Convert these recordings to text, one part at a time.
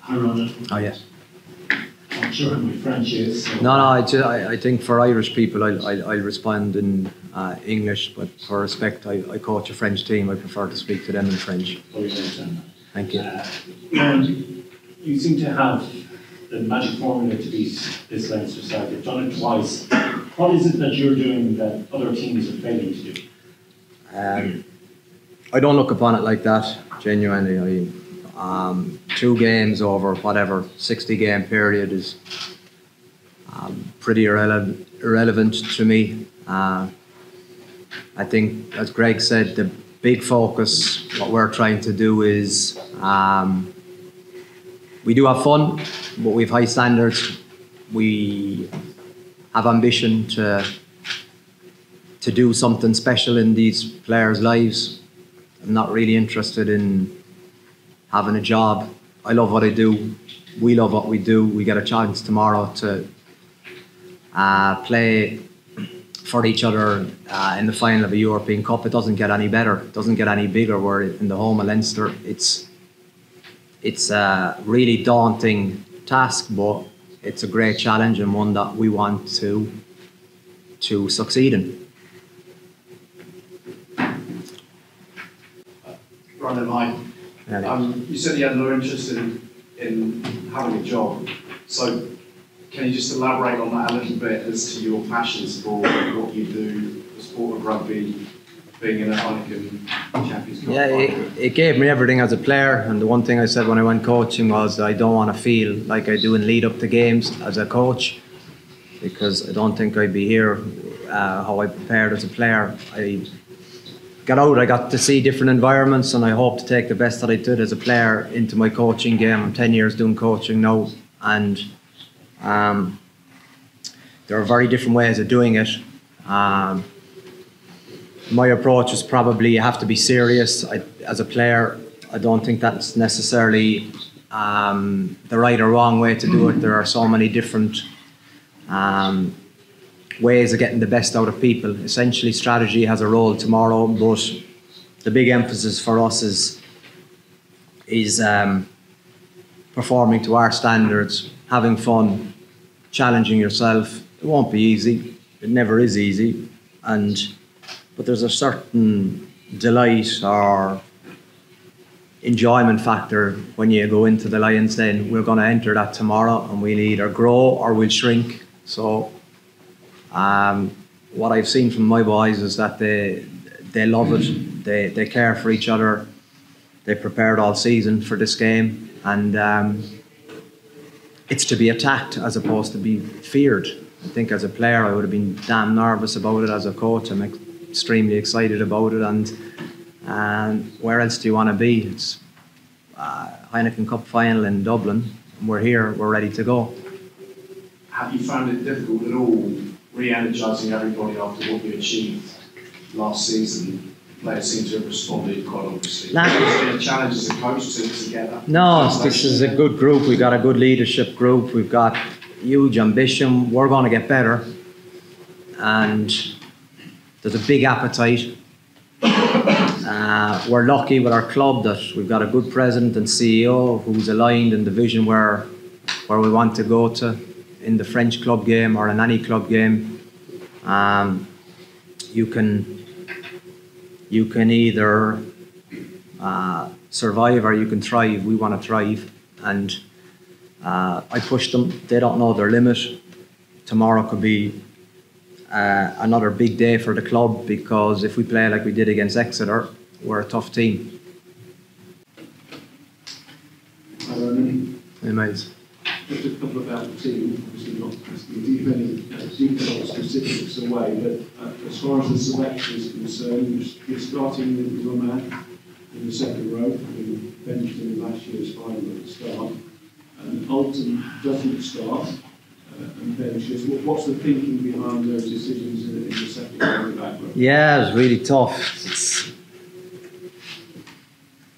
Hi, Ronan. Oh, yes. I'm sure my French is. So. No, I think for Irish people, I'll respond in English, but for respect, I coach a French team. I prefer to speak to them in French. Thank you. You seem to have the magic formula to beat this Leinster side. You've done it twice. What is it that you're doing that other teams are failing to do? I don't look upon it like that, genuinely. 2 games over whatever 60-game period is pretty irrelevant to me. I think, as Greg said, the big focus, what we're trying to do is we do have fun, but we have high standards. We have ambition to do something special in these players' lives. I'm not really interested in having a job. I love what I do. We love what we do. We get a chance tomorrow to play for each other in the final of a European Cup. It doesn't get any better. It doesn't get any bigger. We're in the home of Leinster. It's a really daunting task, but it's a great challenge and one that we want to succeed in. Ronan, hi. You said you had no interest in having a job, so can you just elaborate on that a little bit as to your passions for what you do, the sport of rugby, being in a Heineken Champions Cup? Yeah, it gave me everything as a player, and the one thing I said when I went coaching was I don't want to feel like I do in lead up to games as a coach, because I don't think I'd be here how I prepared as a player. I got out, I got to see different environments, and I hope to take the best that I did as a player into my coaching game. I'm 10 years doing coaching now, and there are very different ways of doing it. My approach is probably you have to be serious. As a player, I don't think that's necessarily the right or wrong way to do it. There are so many different ways of getting the best out of people. Essentially, strategy has a role tomorrow, but the big emphasis for us is performing to our standards, having fun, challenging yourself. It won't be easy. It never is easy, but there's a certain delight or enjoyment factor when you go into the Lions Den. We're going to enter that tomorrow, and we'll either grow or we'll shrink. So what I've seen from my boys is that they love it. They care for each other. They prepared all season for this game, and it's to be attacked as opposed to be feared. I think as a player I would have been damn nervous about it. As a coach, I'm extremely excited about it, and where else do you want to be? It's Heineken Cup final in Dublin. We're here, we're ready to go. Have you found it difficult at all re-energising everybody after what you achieved last season? Players seem to have responded quite obviously. Has it been a challenge as a coach to get that? No, this is a good group. We've got a good leadership group. We've got huge ambition. We're going to get better, and there's a big appetite. We're lucky with our club that we've got a good president and CEO who's aligned in the vision where we want to go to in the French club game or in any club game. You can either survive or you can thrive. We want to thrive, and I push them. They don't know their limit. Tomorrow could be another big day for the club, because if we play like we did against Exeter, we're a tough team. Hi, Ronan. Hey, mates. Just a couple about the team, obviously not asking you to give any detailed specifics away, but as far as the selection is concerned, you're starting with Ronan in the second row, having benched in last year's final at the start, and Alldritt doesn't start and benches. What's the thinking behind those decisions in the second row in the back row? Yeah, it was really tough.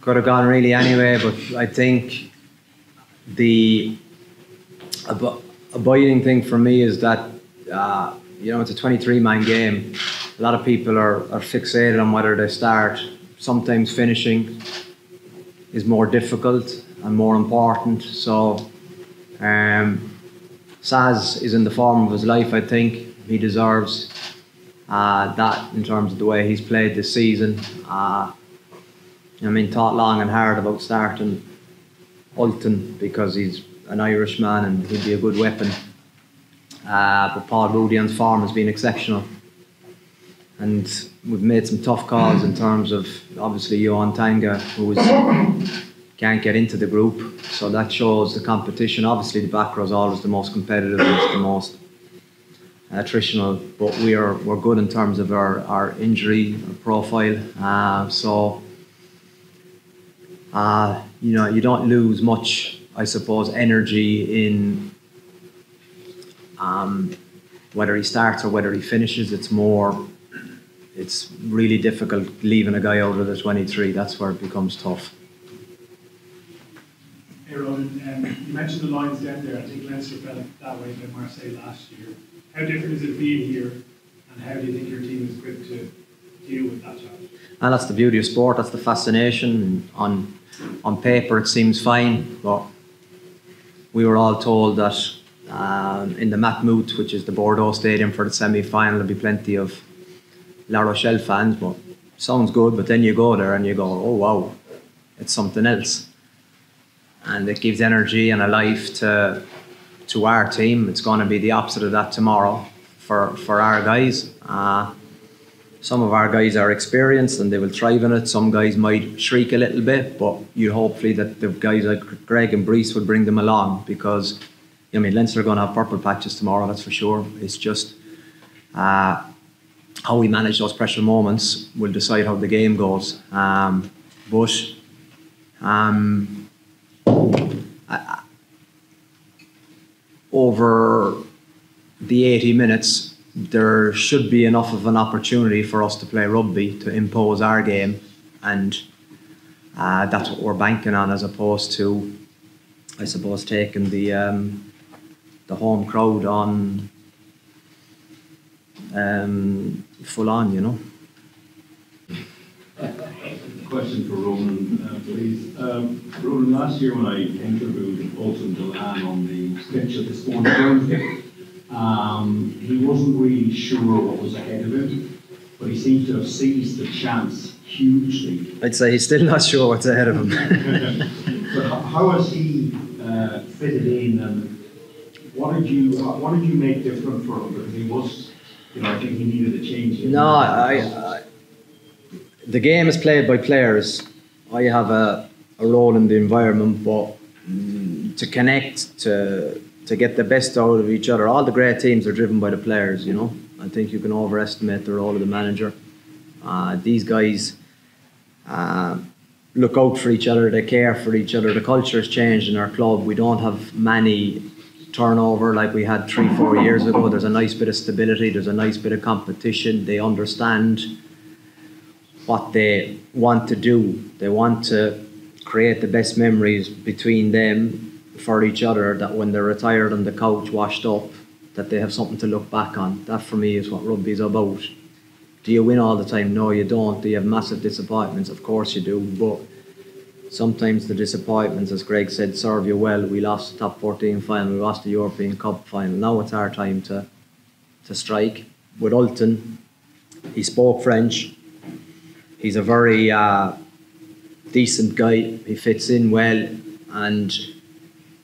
Could have gone really anyway, but I think the abiding thing for me is that it's a 23-man game. A lot of people are fixated on whether they start. Sometimes finishing is more difficult. and more important. So Saz is in the form of his life, I think. He deserves that in terms of the way he's played this season. I mean, thought long and hard about starting Ulton because he's an Irishman and he'd be a good weapon. But Paul Boudion's form has been exceptional. And we've made some tough calls in terms of, obviously, Johan Tanga, who can't get into the group. So that shows the competition. Obviously, the back row is always the most competitive, it's the most attritional, but we're good in terms of our injury profile. You know, you don't lose much, I suppose, energy in whether he starts or whether he finishes. It's really difficult leaving a guy out of the 23. That's where it becomes tough. Hey Ronan, you mentioned the lines down there. I think Leinster felt that way by Marseille last year. How different is it being here, and how do you think your team is equipped to deal with that challenge? And that's the beauty of sport. That's the fascination. On paper, it seems fine, but we were all told that in the Matmut, which is the Bordeaux Stadium for the semi-final, there'll be plenty of La Rochelle fans, but sounds good, but then you go there and you go, oh wow, it's something else. And it gives energy and a life to our team. It's going to be the opposite of that tomorrow for our guys. Some of our guys are experienced and they will thrive in it. Some guys might shriek a little bit, but you hopefully that the guys like Greg and Brice will bring them along, because I mean, Leinster are going to have purple patches tomorrow, that's for sure. It's just how we manage those pressure moments will decide how the game goes. Over the 80 minutes, there should be enough of an opportunity for us to play rugby, to impose our game, and that's what we're banking on, as opposed to, I suppose, taking the home crowd on full on, you know. Question for Ronan, please. Ronan, last year when I interviewed Dulin on the pitch at the Sport Thursday, he wasn't really sure what was ahead of him, but he seems to have seized the chance hugely. I'd say he's still not sure what's ahead of him. But how has he fitted in, and what did you make different for him? Because he was, you know, I think he needed a change. No, the game is played by players. I have a role in the environment, but to connect, to get the best out of each other, all the great teams are driven by the players, you know. I think you can overestimate the role of the manager. These guys look out for each other, they care for each other. The culture has changed in our club. We don't have many turnover like we had 3-4 years ago. There's a nice bit of stability, there's a nice bit of competition. They understand what they want to do. They want to create the best memories between them for each other, that when they're retired on the couch washed up, that they have something to look back on. That for me is what rugby is about. Do you win all the time? No, you don't. Do you have massive disappointments? Of course you do, but sometimes the disappointments, as Greg said, serve you well. We lost the top 14 final, we lost the European Cup final. Now it's our time to strike. With Ulton, he spoke French. He's a very decent guy. He fits in well, and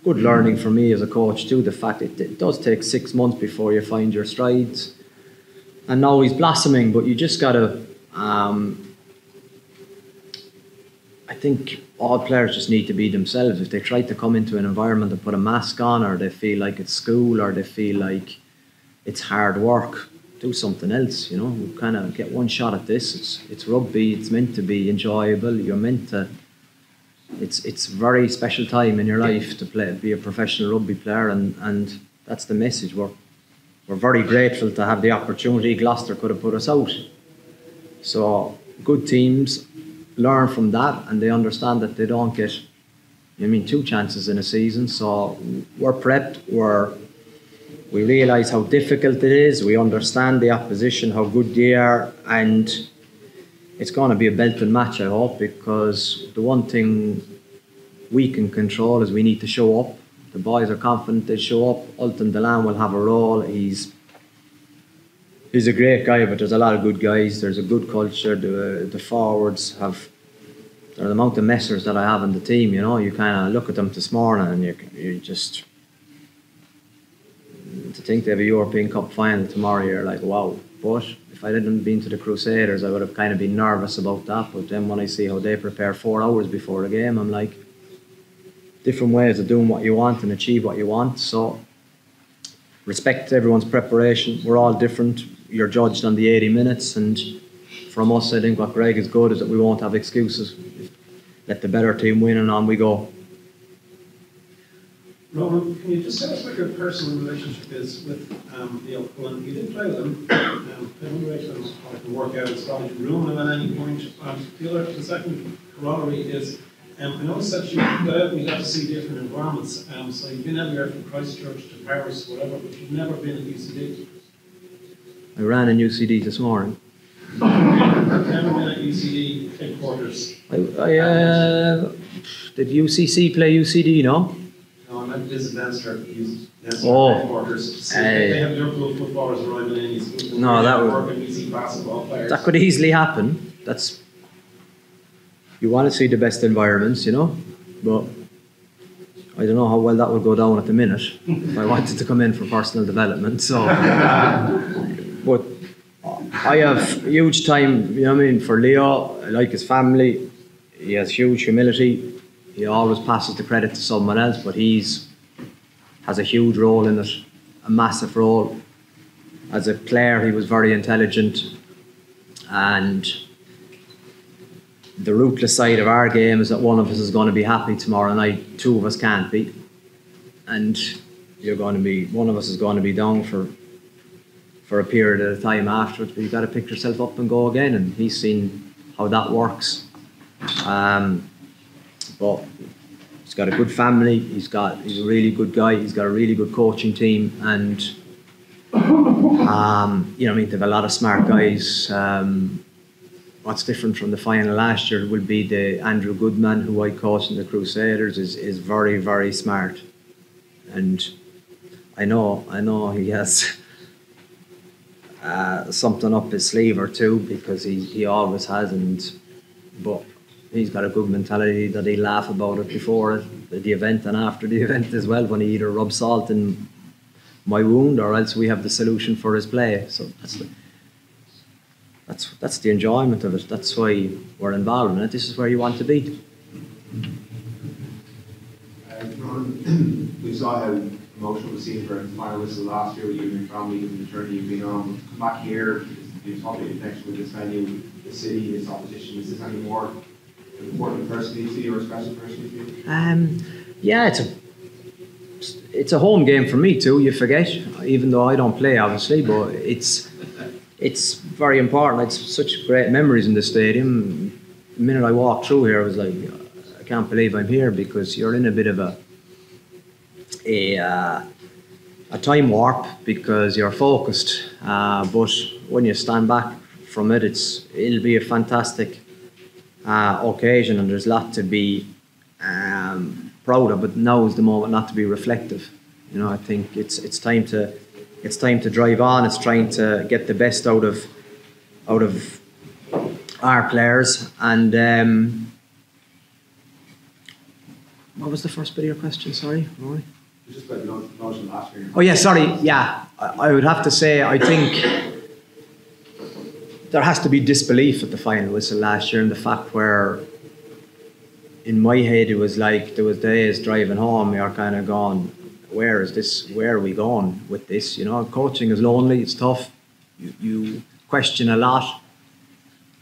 good learning for me as a coach too. The fact it does take 6 months before you find your strides, and now he's blossoming. But you just gotta. I think all players just need to be themselves. If they try to come into an environment and put a mask on, or they feel like it's school, or they feel like it's hard work, do something else, you know. We kind of get one shot at this. It's rugby. It's meant to be enjoyable. You're meant to. It's a very special time in your life to be a professional rugby player, and that's the message. We're very grateful to have the opportunity. Gloucester could have put us out. So good teams learn from that, and they understand that they don't get, 2 chances in a season. So we're prepped. We realise how difficult it is. We understand the opposition, how good they are, and it's going to be a belting match, I hope, because the one thing we can control is we need to show up. The boys are confident they show up. Ultan Dulin will have a role. He's a great guy, but there's a lot of good guys. There's a good culture. The forwards have, the amount of messers that I have on the team, you know, you kind of look at them this morning and you just, to think they have a European Cup final tomorrow, you're like, wow. But if I hadn't been to the Crusaders, I would have kind of been nervous about that. But then when I see how they prepare 4 hours before the game, I'm like, different ways of doing what you want and achieve what you want. So respect everyone's preparation. We're all different. You're judged on the 80 minutes, and from us, I think what Greg is good is that we won't have excuses. Let the better team win and on we go. Ronan, can you just tell us what your personal relationship is with the upcoming? You did play with them. I wonder if I can work out a strategy room at any point. The second corollary is, I noticed that you got to see different environments. So you've been everywhere from Christchurch to Paris, whatever, but you've never been at UCD. I ran in UCD this morning. You've never been at UCD headquarters. Did UCC play UCD, no? No, I meant visit Leinster headquarters. They have Liverpool footballers arriving in. No, that could easily happen. You want to see the best environments, you know, but I don't know how well that would go down at the minute if I wanted to come in for personal development. So, but I have huge time, you know what I mean, for Leo. I like his family. He has huge humility. He always passes the credit to someone else, but has a huge role in it, a massive role. As a player, he was very intelligent, and the ruthless side of our game is that one of us is going to be happy tomorrow night, 2 of us can't be, and one of us is going to be down for a period of time afterwards, but you've got to pick yourself up and go again, and he's seen how that works. But he's got a good family, he's a really good guy, he's got a really good coaching team, and you know what I mean, they have a lot of smart guys. What's different from the final last year will be the Andrew Goodman, who I coached in the Crusaders, is very, very smart. And I know he has something up his sleeve or two, because he always has, but he's got a good mentality that he'll laugh about it before the event and after the event as well, when he either rubs salt in my wound or else we have the solution for his play. So that's the enjoyment of it. That's why we're involved in it. This is where you want to be. We saw how emotional the scene for the final whistle last year with you and your family and the journey you've been on. Come back here, you've talked about the connection with this venue, the city, this opposition. Is this any more important personally to you or special personally to you? Yeah, it's a home game for me too. You forget, even though I don't play, obviously, but it's very important. It's such great memories in the stadium. The minute I walked through here, I was like, I can't believe I'm here, because you're in a bit of a time warp because you're focused. But when you stand back from it, it'll be a fantastic occasion, and there's a lot to be proud of. But now is the moment not to be reflective. You know, I think it's time to drive on. It's trying to get the best out of our players. And what was the first bit of your question? Sorry, Rory. Just about the last year. Oh yeah, sorry. Yeah, I would have to say I think there has to be disbelief at the final whistle last year, and the fact where in my head it was like there was days driving home you're kind of going, where are we going with this? You know, coaching is lonely, it's tough, you question a lot,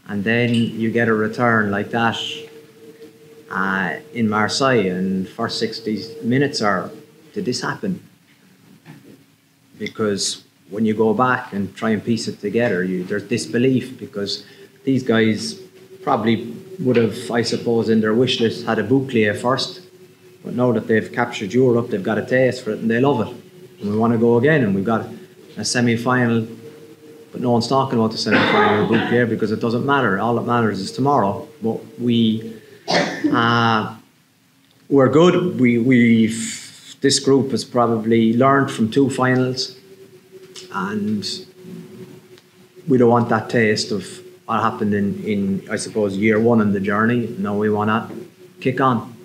and then you get a return like that in Marseille, and first 60 minutes are, did this happen? Because when you go back and try and piece it together, there's disbelief, because these guys probably would have, I suppose, in their wish list had a bouclier first, but now that they've captured Europe, they've got a taste for it and they love it, and we want to go again, and we've got a semi-final, but no one's talking about the semi-final bouclier because it doesn't matter. All that matters is tomorrow. But we we're good. This group has probably learned from 2 finals, and we don't want that taste of what happened in I suppose year 1 in the journey. No, we want to kick on.